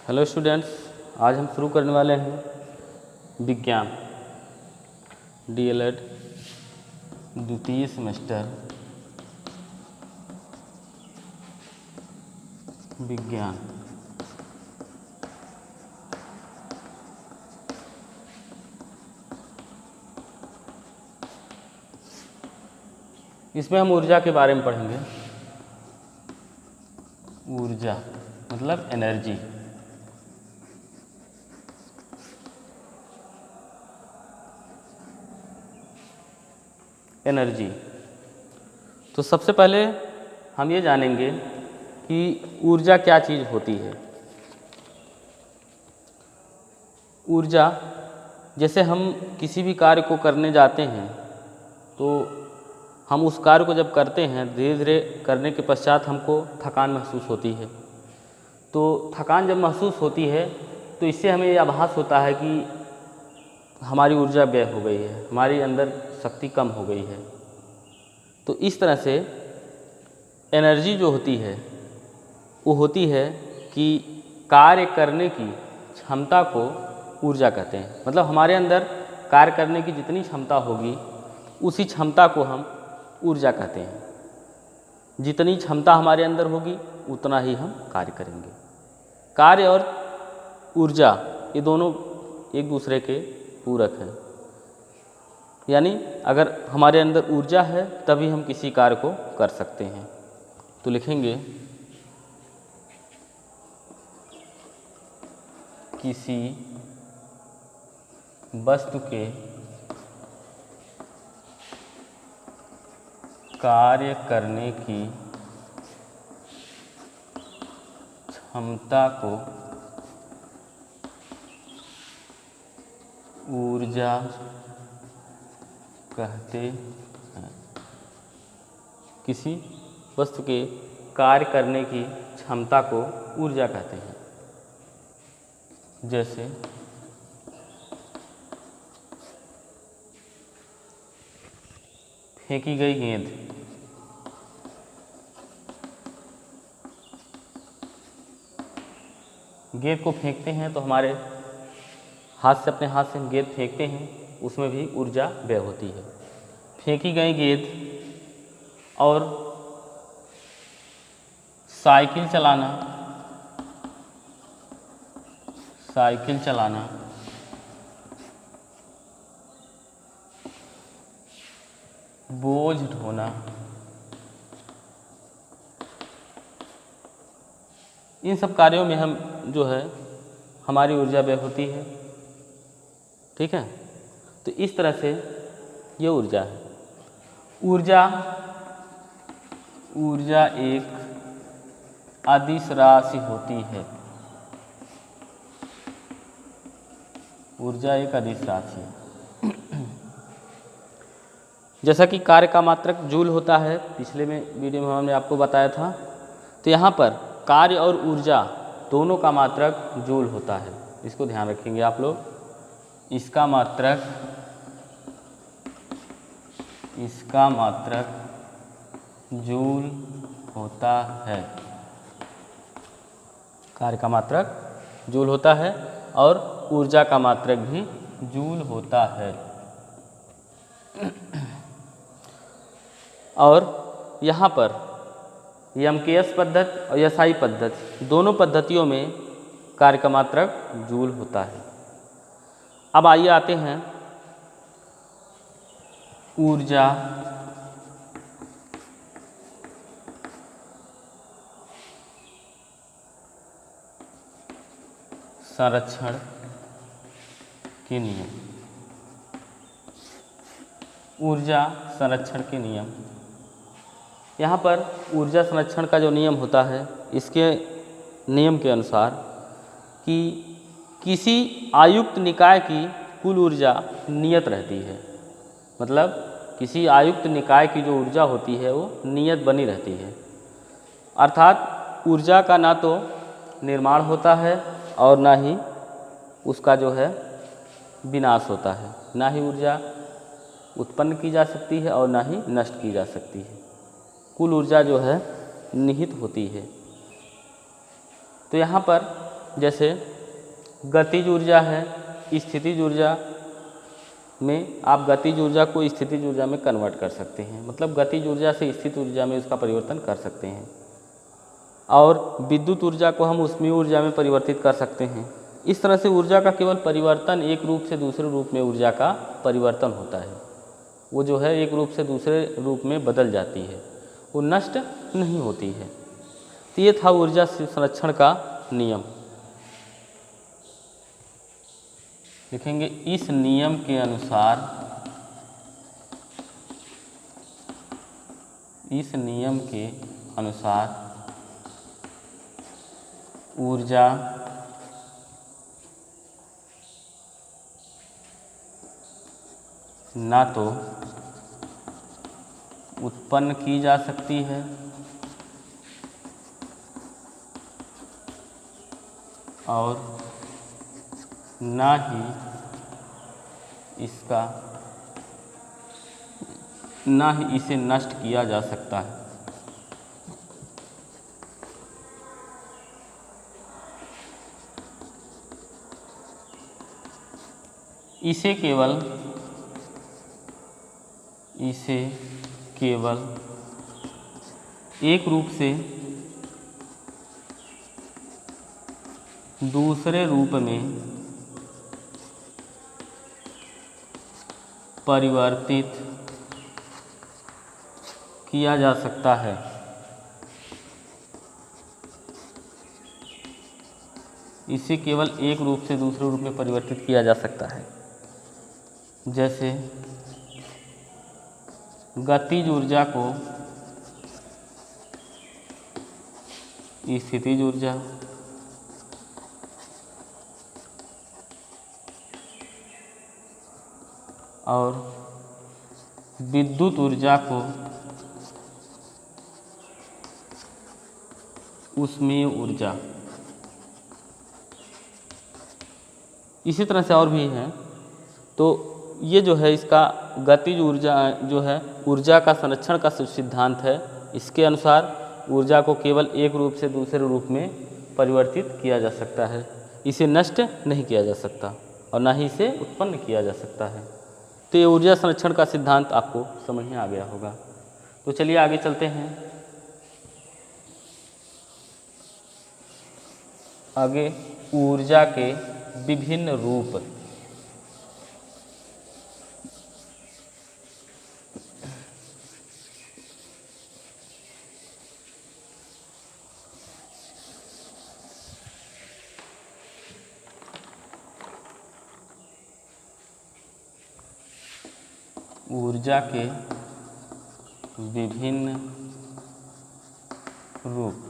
Hello students, आज हम शुरू करने वाले हैं विज्ञान डीएलएड द्वितीय सेमेस्टर विज्ञान। इसमें हम ऊर्जा के बारे में पढ़ेंगे। ऊर्जा मतलब एनर्जी। एनर्जी तो सबसे पहले हम ये जानेंगे कि ऊर्जा क्या चीज़ होती है। ऊर्जा, जैसे हम किसी भी कार्य को करने जाते हैं तो हम उस कार्य को जब करते हैं धीरे धीरे करने के पश्चात हमको थकान महसूस होती है। तो थकान जब महसूस होती है तो इससे हमें ये आभास होता है कि हमारी ऊर्जा व्यय हो गई है, हमारी अंदर शक्ति कम हो गई है। तो इस तरह से एनर्जी जो होती है वो होती है कि कार्य करने की क्षमता को ऊर्जा कहते हैं। मतलब हमारे अंदर कार्य करने की जितनी क्षमता होगी उसी क्षमता को हम ऊर्जा कहते हैं। जितनी क्षमता हमारे अंदर होगी उतना ही हम कार्य करेंगे। कार्य और ऊर्जा ये दोनों एक दूसरे के पूरक हैं। यानी अगर हमारे अंदर ऊर्जा है तभी हम किसी कार्य को कर सकते हैं। तो लिखेंगे किसी वस्तु के कार्य करने की क्षमता को ऊर्जा कहते हैं। किसी वस्तु के कार्य करने की क्षमता को ऊर्जा कहते हैं। जैसे फेंकी गई गेंद, गेंद को फेंकते हैं तो हमारे हाथ से, अपने हाथ से हम गेंद फेंकते हैं, उसमें भी ऊर्जा व्यय होती है। फेंकी गई गेंद और साइकिल चलाना, बोझ ढोना, इन सब कार्यों में हम जो है हमारी ऊर्जा व्यय होती है। ठीक है, तो इस तरह से ये ऊर्जा है। ऊर्जा एक अदिश राशि होती है। ऊर्जा एक अदिश राशि है। जैसा कि कार्य का मात्रक जूल होता है, पिछले में वीडियो में हमने आपको बताया था। तो यहाँ पर कार्य और ऊर्जा दोनों का मात्रक जूल होता है। इसको ध्यान रखेंगे आप लोग। इसका मात्रक जूल होता है। कार्य का मात्रक जूल होता है और ऊर्जा का मात्रक भी जूल होता है। और यहाँ पर यमकेएस पद्धति और एसआई पद्धति दोनों पद्धतियों में कार्य का मात्रक जूल होता है। अब आइए आते हैं ऊर्जा संरक्षण के नियम। ऊर्जा संरक्षण के नियम। यहाँ पर ऊर्जा संरक्षण का जो नियम होता है, इसके नियम के अनुसार कि किसी आयुक्त निकाय की कुल ऊर्जा नियत रहती है। मतलब किसी आयुक्त निकाय की जो ऊर्जा होती है वो नियत बनी रहती है। अर्थात ऊर्जा का ना तो निर्माण होता है और ना ही उसका जो है विनाश होता है। ना ही ऊर्जा उत्पन्न की जा सकती है और ना ही नष्ट की जा सकती है। कुल ऊर्जा जो है निहित होती है। तो यहाँ पर जैसे गतिज ऊर्जा है, स्थितिज ऊर्जा में आप गतिज ऊर्जा को स्थितिज ऊर्जा में कन्वर्ट कर सकते हैं, मतलब गतिज ऊर्जा से स्थित ऊर्जा में उसका परिवर्तन कर सकते हैं। और विद्युत ऊर्जा को हम ऊष्मीय ऊर्जा में परिवर्तित कर सकते हैं। इस तरह से ऊर्जा का केवल परिवर्तन एक रूप से दूसरे रूप में ऊर्जा का परिवर्तन होता है, वो जो है एक रूप से दूसरे रूप में बदल जाती है, वो नष्ट नहीं होती है। तो ये था ऊर्जा संरक्षण का नियम। लिखेंगे इस नियम के अनुसार, इस नियम के अनुसार ऊर्जा ना तो उत्पन्न की जा सकती है और ना ही इसे नष्ट किया जा सकता है। इसे केवल एक रूप से दूसरे रूप में परिवर्तित किया जा सकता है। इसे केवल एक रूप से दूसरे रूप में परिवर्तित किया जा सकता है। जैसे गतिज ऊर्जा को स्थितिज ऊर्जा, और विद्युत ऊर्जा को ऊष्मीय ऊर्जा। इसी तरह से और भी हैं। तो ये जो है इसका गतिज ऊर्जा जो है ऊर्जा का संरक्षण का सिद्धांत है। इसके अनुसार ऊर्जा को केवल एक रूप से दूसरे रूप में परिवर्तित किया जा सकता है, इसे नष्ट नहीं किया जा सकता और ना ही इसे उत्पन्न किया जा सकता है। तो ये ऊर्जा संरक्षण का सिद्धांत आपको समझ में आ गया होगा। तो चलिए आगे चलते हैं। आगे ऊर्जा के विभिन्न रूप। ऊर्जा के विभिन्न रूप।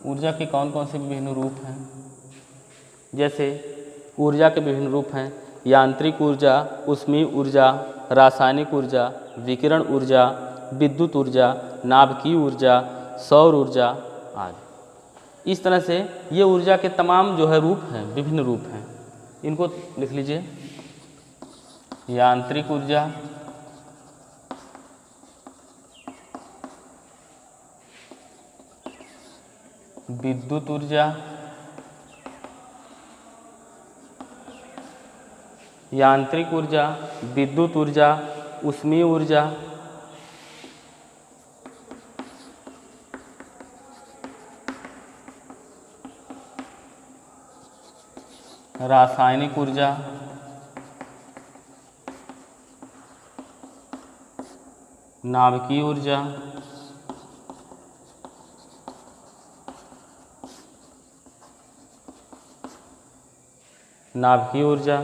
ऊर्जा के कौन कौन से विभिन्न रूप हैं? जैसे ऊर्जा के विभिन्न रूप हैं यांत्रिक ऊर्जा, ऊष्मीय ऊर्जा, रासायनिक ऊर्जा, विकिरण ऊर्जा, विद्युत ऊर्जा, नाभिकीय ऊर्जा, सौर ऊर्जा आदि। इस तरह से ये ऊर्जा के तमाम जो है रूप हैं, विभिन्न रूप हैं। इनको लिख लीजिए। यांत्रिक ऊर्जा, विद्युत ऊर्जा, यांत्रिक ऊर्जा, विद्युत ऊर्जा, ऊष्मीय ऊर्जा, रासायनिक ऊर्जा, नाभिकीय ऊर्जा, नाभिकीय ऊर्जा,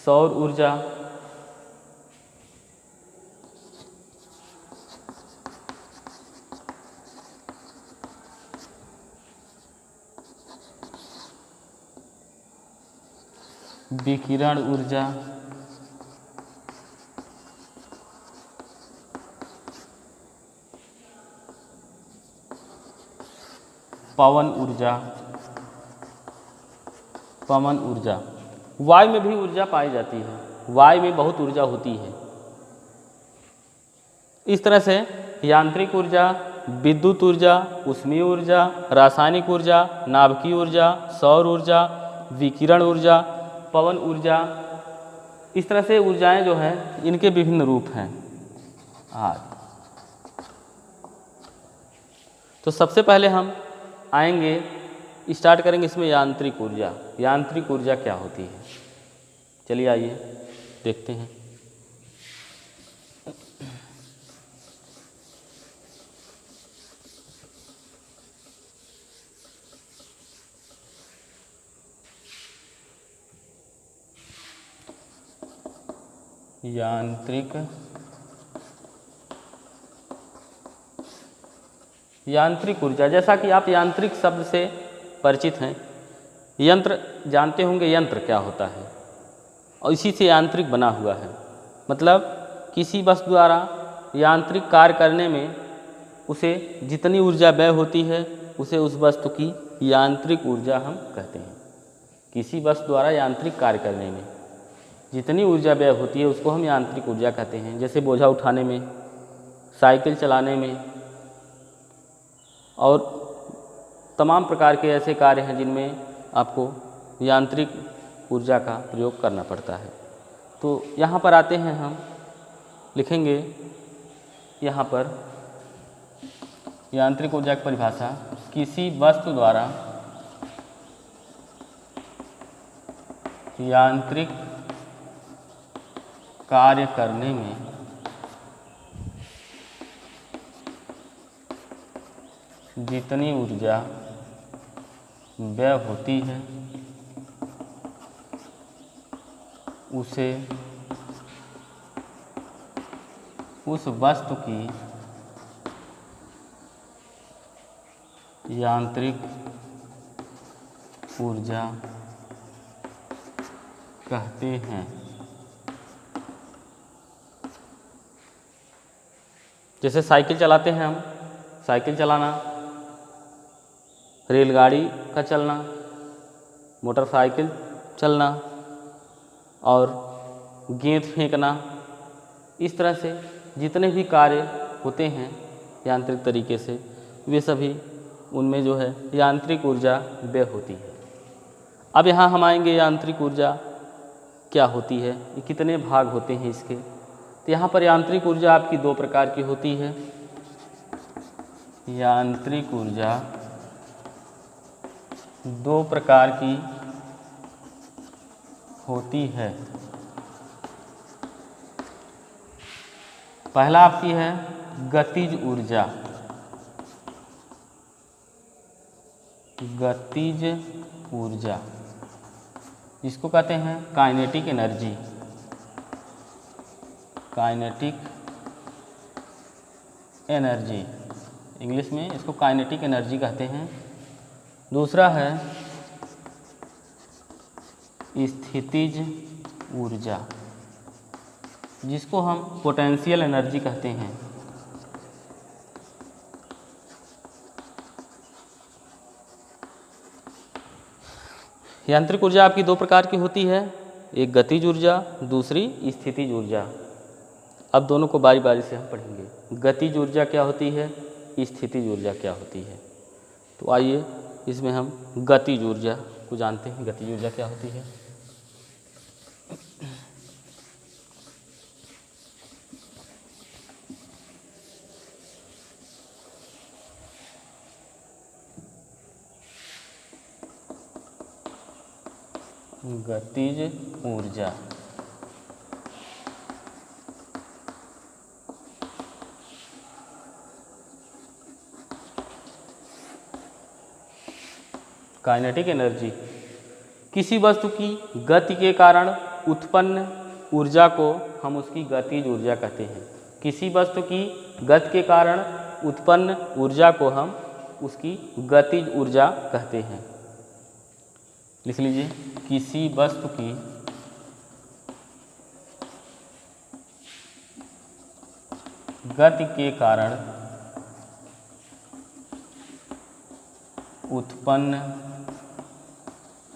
सौर ऊर्जा, विकिरण ऊर्जा, पवन ऊर्जा। पवन ऊर्जा, वायु में भी ऊर्जा पाई जाती है, वायु में बहुत ऊर्जा होती है। इस तरह से यांत्रिक ऊर्जा, विद्युत ऊर्जा, ऊष्मीय ऊर्जा, रासायनिक ऊर्जा, नाभिकीय ऊर्जा, सौर ऊर्जा, विकिरण ऊर्जा, पवन ऊर्जा। इस तरह से ऊर्जाएं जो हैं इनके विभिन्न रूप हैं आज। तो सबसे पहले हम आएंगे, स्टार्ट करेंगे इसमें यांत्रिक ऊर्जा। यांत्रिक ऊर्जा क्या होती है, चलिए आइए देखते हैं। यांत्रिक ऊर्जा, जैसा कि आप यांत्रिक शब्द से परिचित हैं, यंत्र जानते होंगे यंत्र क्या होता है, और इसी से यांत्रिक बना हुआ है। मतलब किसी वस्तु द्वारा यांत्रिक कार्य करने में उसे जितनी ऊर्जा व्यय होती है उसे उस वस्तु की यांत्रिक ऊर्जा हम कहते हैं। किसी वस्तु द्वारा यांत्रिक कार्य करने में जितनी ऊर्जा व्यय होती है उसको हम यांत्रिक ऊर्जा कहते हैं। जैसे बोझा उठाने में, साइकिल चलाने में, और तमाम प्रकार के ऐसे कार्य हैं जिनमें आपको यांत्रिक ऊर्जा का प्रयोग करना पड़ता है। तो यहाँ पर आते हैं, हम लिखेंगे यहाँ पर यांत्रिक ऊर्जा की परिभाषा, किसी वस्तु द्वारा यांत्रिक कार्य करने में जितनी ऊर्जा व्यय होती है उसे उस वस्तु की यांत्रिक ऊर्जा कहते हैं। जैसे साइकिल चलाते हैं हम, साइकिल चलाना, रेलगाड़ी का चलना, मोटरसाइकिल चलना और गेंद फेंकना, इस तरह से जितने भी कार्य होते हैं यांत्रिक तरीके से, वे सभी उनमें जो है यांत्रिक ऊर्जा व्यय होती है। अब यहाँ हम आएंगे यांत्रिक ऊर्जा क्या होती है, ये कितने भाग होते हैं इसके। तो यहाँ पर यांत्रिक ऊर्जा आपकी दो प्रकार की होती है। यांत्रिक ऊर्जा दो प्रकार की होती है। पहला आपकी है गतिज ऊर्जा। गतिज ऊर्जा जिसको कहते हैं kinetic energy. Kinetic energy, English में इसको काइनेटिक एनर्जी कहते हैं। दूसरा है स्थितिज ऊर्जा, जिसको हम पोटेंशियल एनर्जी कहते हैं। यांत्रिक ऊर्जा आपकी दो प्रकार की होती है, एक गतिज ऊर्जा, दूसरी स्थितिज ऊर्जा। अब दोनों को बारी बारी से हम पढ़ेंगे। गतिज ऊर्जा क्या होती है, स्थितिज ऊर्जा क्या होती है। तो आइए इसमें हम गतिज ऊर्जा को जानते हैं। गतिज ऊर्जा क्या होती है। गतिज ऊर्जा काइनेटिक एनर्जी किसी वस्तु की गति के कारण उत्पन्न ऊर्जा को हम उसकी गतिज ऊर्जा कहते हैं। किसी वस्तु की गति के कारण उत्पन्न ऊर्जा को हम उसकी गतिज ऊर्जा कहते हैं। लिख लीजिए, किसी वस्तु की गति के कारण उत्पन्न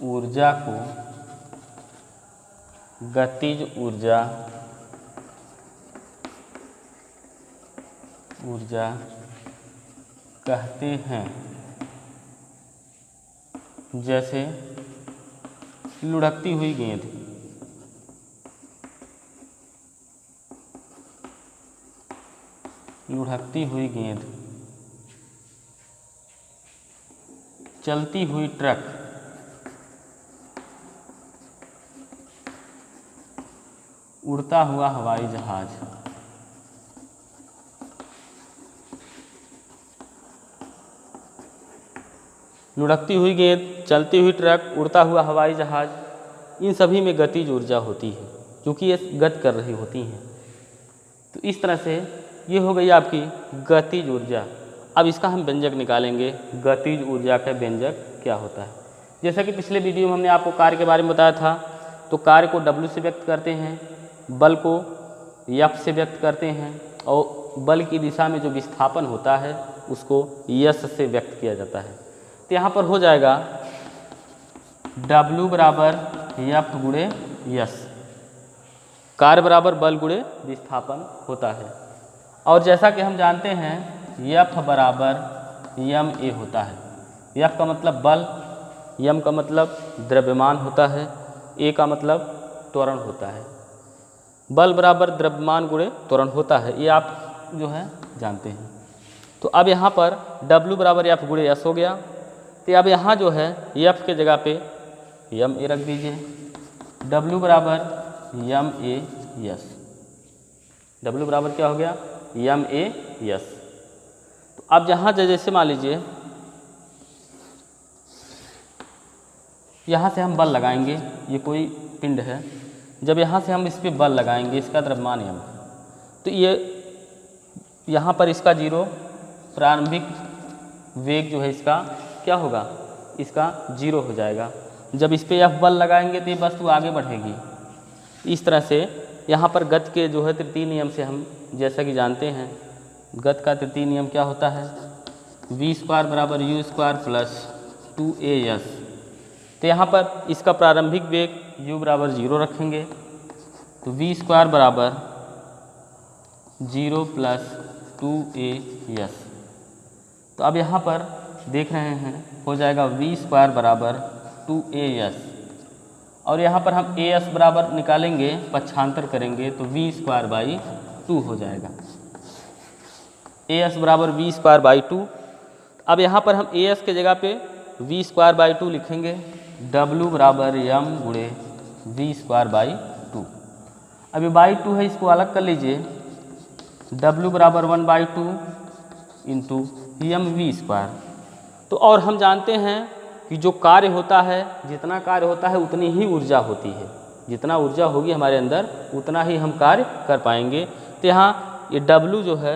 ऊर्जा को गतिज ऊर्जा कहते हैं। जैसे लुढ़कती हुई गेंद, लुढ़कती हुई गेंद, चलती हुई ट्रक, उड़ता हुआ हवाई जहाज। लुढ़कती हुई गेंद, चलती हुई ट्रक, उड़ता हुआ हवाई जहाज, इन सभी में गतिज ऊर्जा होती है क्योंकि ये गति कर रही होती हैं। तो इस तरह से ये हो गई आपकी गतिज ऊर्जा। अब इसका हम व्यंजक निकालेंगे, गतिज ऊर्जा का व्यंजक क्या होता है। जैसा कि पिछले वीडियो में हमने आपको कार्य के बारे में बताया था, तो कार्य को W से व्यक्त करते हैं, बल को F से व्यक्त करते हैं और बल की दिशा में जो विस्थापन होता है उसको S से व्यक्त किया जाता है। तो यहाँ पर हो जाएगा W बराबर F गुणे S, कार्य बराबर बल गुणे विस्थापन होता है। और जैसा कि हम जानते हैं F बराबर ma होता है। F का मतलब बल, m का मतलब द्रव्यमान होता है, a का मतलब त्वरण होता है। बल बराबर द्रव्यमान गुणे त्वरण होता है, ये आप जो है जानते हैं। तो अब यहाँ पर W बराबर F गुणे S हो गया। तो अब यहाँ जो है F के जगह पे ma रख दीजिए, W बराबर ma S, W बराबर क्या हो गया ma S। तो अब यहाँ जैसे मान लीजिए यहाँ से हम बल लगाएंगे, ये कोई पिंड है, जब यहाँ से हम इस पर बल लगाएंगे, इसका द्रव्यमान m, तो ये यहाँ पर इसका जीरो, प्रारंभिक वेग जो है इसका क्या होगा, इसका जीरो हो जाएगा। जब इस पर F बल लगाएंगे तो ये वस्तु आगे बढ़ेगी। इस तरह से यहाँ पर गति के जो है तृतीय नियम से हम जैसा कि जानते हैं, गति का तृतीय नियम क्या होता है, v स्क्वायर बराबर u स्क्वायर प्लस 2as। तो यहाँ पर इसका प्रारंभिक वेग u बराबर 0 रखेंगे, तो v स्क्वायर बराबर 0 प्लस 2as। तो अब यहाँ पर देख रहे हैं हो जाएगा v स्क्वायर बराबर 2as, और यहाँ पर हम as बराबर निकालेंगे, पक्षांतर करेंगे तो v स्क्वायर बाई 2 हो जाएगा, as बराबर v स्क्वायर बाई 2। अब यहाँ पर हम as के जगह पे v स्क्वायर बाई 2 लिखेंगे, w बराबर m गुणे v स्क्वायर बाई 2। अभी बाई 2 है, इसको अलग कर लीजिए, w बराबर 1 बाई 2 इंटू mv स्क्वायर। तो और हम जानते हैं कि जो कार्य होता है, जितना कार्य होता है उतनी ही ऊर्जा होती है, जितना ऊर्जा होगी हमारे अंदर उतना ही हम कार्य कर पाएंगे। तो यहाँ ये W जो है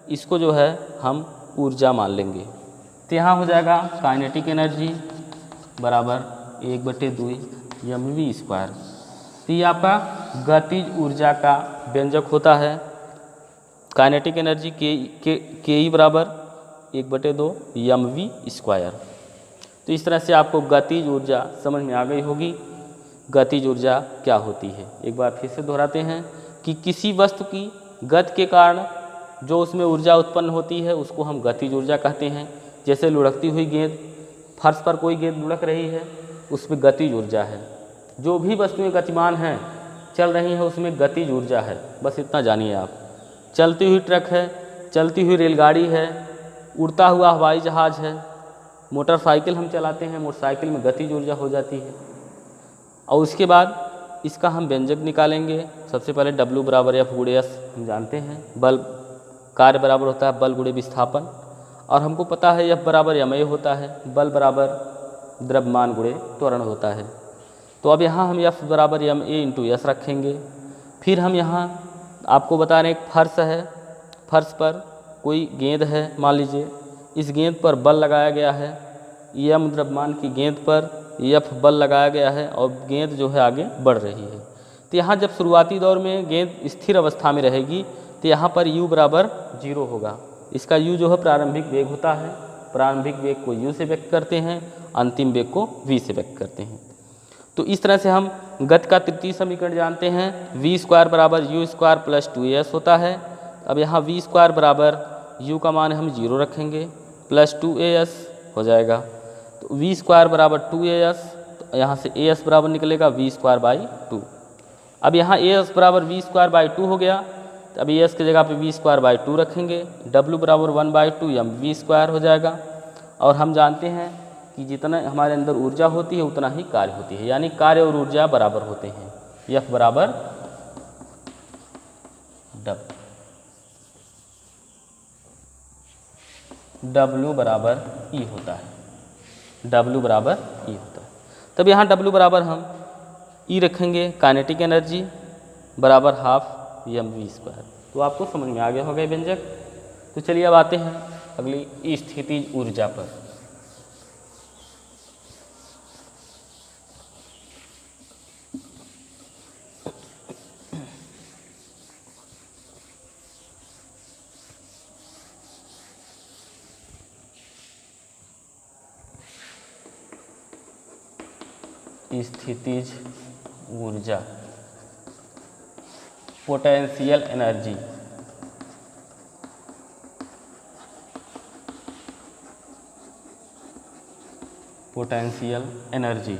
इसको जो है हम ऊर्जा मान लेंगे। तो यहाँ हो जाएगा काइनेटिक एनर्जी बराबर 1/2 mv स्क्वायर। तो ये आपका गतिज ऊर्जा का व्यंजक होता है, काइनेटिक एनर्जी के बराबर 1/2 mv स्क्वायर। तो इस तरह से आपको गतिज ऊर्जा समझ में आ गई होगी, गतिज ऊर्जा क्या होती है। एक बार फिर से दोहराते हैं कि किसी वस्तु की गति के कारण जो उसमें ऊर्जा उत्पन्न होती है उसको हम गतिज ऊर्जा कहते हैं। जैसे लुढ़कती हुई गेंद, फर्श पर कोई गेंद लुढ़क रही है, उसमें गतिज ऊर्जा है। जो भी वस्तुएं गतिमान हैं, चल रही हैं, उसमें गतिज ऊर्जा है। बस इतना जानिए आप। चलती हुई ट्रक है, चलती हुई रेलगाड़ी है, उड़ता हुआ हवाई जहाज है, मोटरसाइकिल हम चलाते हैं, मोटरसाइकिल में गतिज ऊर्जा हो जाती है। और उसके बाद इसका हम व्यंजक निकालेंगे। सबसे पहले W बराबर F गुणे S हम जानते हैं, बल कार्य बराबर होता है बल गुणे विस्थापन, और हमको पता है F बराबर ma होता है, बल बराबर द्रव्यमान गुणे त्वरण होता है। तो अब यहाँ हम F बराबर ma इंटू S रखेंगे। फिर हम यहाँ आपको बता रहे हैं एक फर्श है, फर्श पर कोई गेंद है, मान लीजिए इस गेंद पर बल लगाया गया है, m द्रव्यमान की गेंद पर F बल लगाया गया है और गेंद जो है आगे बढ़ रही है। तो यहाँ जब शुरुआती दौर में गेंद स्थिर अवस्था में रहेगी तो यहाँ पर u बराबर 0 होगा। इसका u जो है प्रारंभिक वेग होता है, प्रारंभिक वेग को u से व्यक्त करते हैं, अंतिम वेग को v से व्यक्त करते हैं। तो इस तरह से हम गति का तृतीय समीकरण जानते हैं, v स्क्वायर बराबर u स्क्वायर प्लस 2as होता है। अब यहाँ v स्क्वायर बराबर u का मान हम 0 रखेंगे, प्लस 2as हो जाएगा। तो v² बराबर 2as, तो यहाँ से as बराबर निकलेगा v²/2। अब यहाँ as बराबर v²/2 हो गया, तो अभी as की जगह पे v²/2 रखेंगे, w बराबर 1/2 या v² हो जाएगा। और हम जानते हैं कि जितना हमारे अंदर ऊर्जा होती है उतना ही कार्य होती है, यानी कार्य और ऊर्जा बराबर होते हैं। F बराबर W बराबर E होता है, W बराबर E होता है। तब यहाँ W बराबर हम E रखेंगे, काइनेटिक एनर्जी बराबर ½ mv²। तो आपको समझ में आ गया होगा व्यंजक। तो चलिए अब आते हैं अगली स्थितिज ऊर्जा पर। स्थितिज ऊर्जा, पोटेंशियल एनर्जी। पोटेंशियल एनर्जी,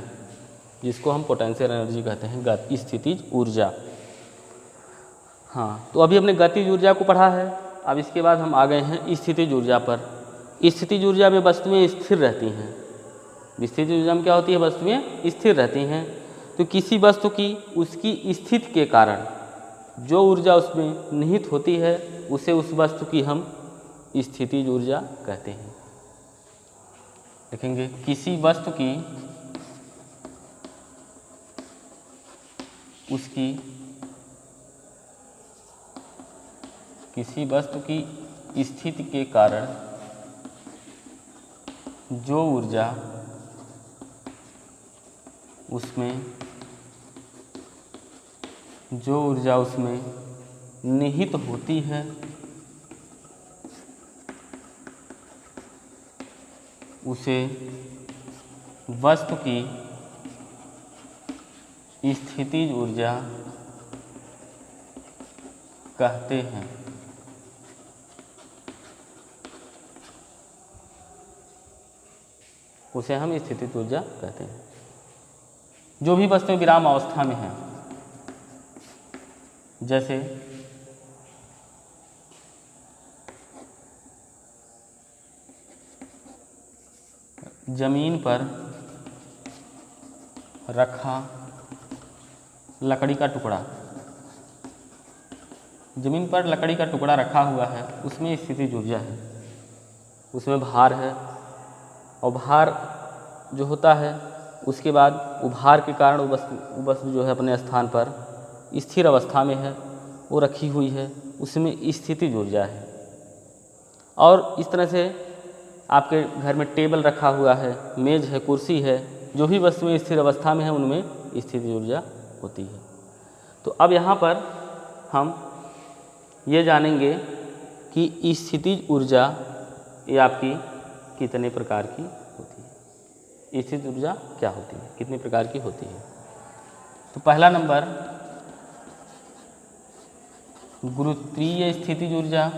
जिसको हम पोटेंशियल एनर्जी कहते हैं, स्थितिज ऊर्जा। हाँ, तो अभी हमने गतिज ऊर्जा को पढ़ा है। अब इसके बाद हम आ गए हैं स्थितिज ऊर्जा पर। स्थितिज ऊर्जा में वस्तुएं स्थिर रहती हैं। स्थितिज ऊर्जा में क्या होती है? वस्तुएं स्थिर रहती हैं। तो किसी वस्तु की उसकी स्थिति के कारण जो ऊर्जा उसमें निहित होती है उसे उस वस्तु की हम स्थितिज ऊर्जा कहते हैं। देखेंगे, किसी वस्तु की किसी वस्तु की स्थिति के कारण जो ऊर्जा उसमें निहित होती है उसे वस्तु की स्थितिज ऊर्जा कहते हैं। उसे हम स्थितिज ऊर्जा कहते हैं। जो भी वस्तुएं विराम अवस्था में हैं, जैसे जमीन पर रखा लकड़ी का टुकड़ा, जमीन पर लकड़ी का टुकड़ा रखा हुआ है, उसमें स्थितिज ऊर्जा है, उसमें भार है, और भार जो होता है उसके बाद उभार के कारण वो वस्तु जो है अपने स्थान पर स्थिर अवस्था में है, वो रखी हुई है, उसमें स्थितिज ऊर्जा है। और इस तरह से आपके घर में टेबल रखा हुआ है, मेज है, कुर्सी है, जो भी वस्तुएं स्थिर अवस्था में है उनमें स्थितिज ऊर्जा होती है। तो अब यहाँ पर हम ये जानेंगे कि स्थितिज ऊर्जा ये आपकी कितने प्रकार की होती है। स्थितिज ऊर्जा क्या होती है, कितने प्रकार की होती है? तो पहला नंबर गुरुत्वीय स्थितिज ऊर्जा,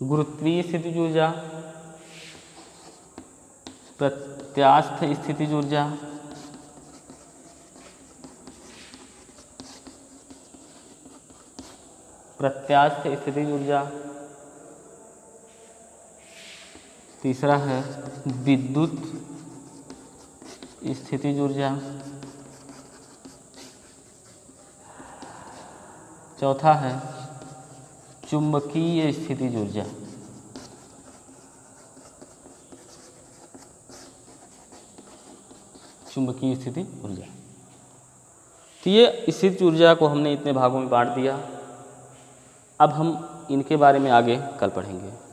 गुरुत्वीय स्थितिज ऊर्जा, प्रत्यास्थ स्थितिज ऊर्जा, प्रत्यास्थ स्थितिज ऊर्जा। तीसरा है विद्युत स्थितिज ऊर्जा। चौथा है चुंबकीय स्थितिज ऊर्जा। चुंबकीय स्थितिज ऊर्जा। तो ये स्थितिज ऊर्जा को हमने इतने भागों में बांट दिया। अब हम इनके बारे में आगे कल पढ़ेंगे।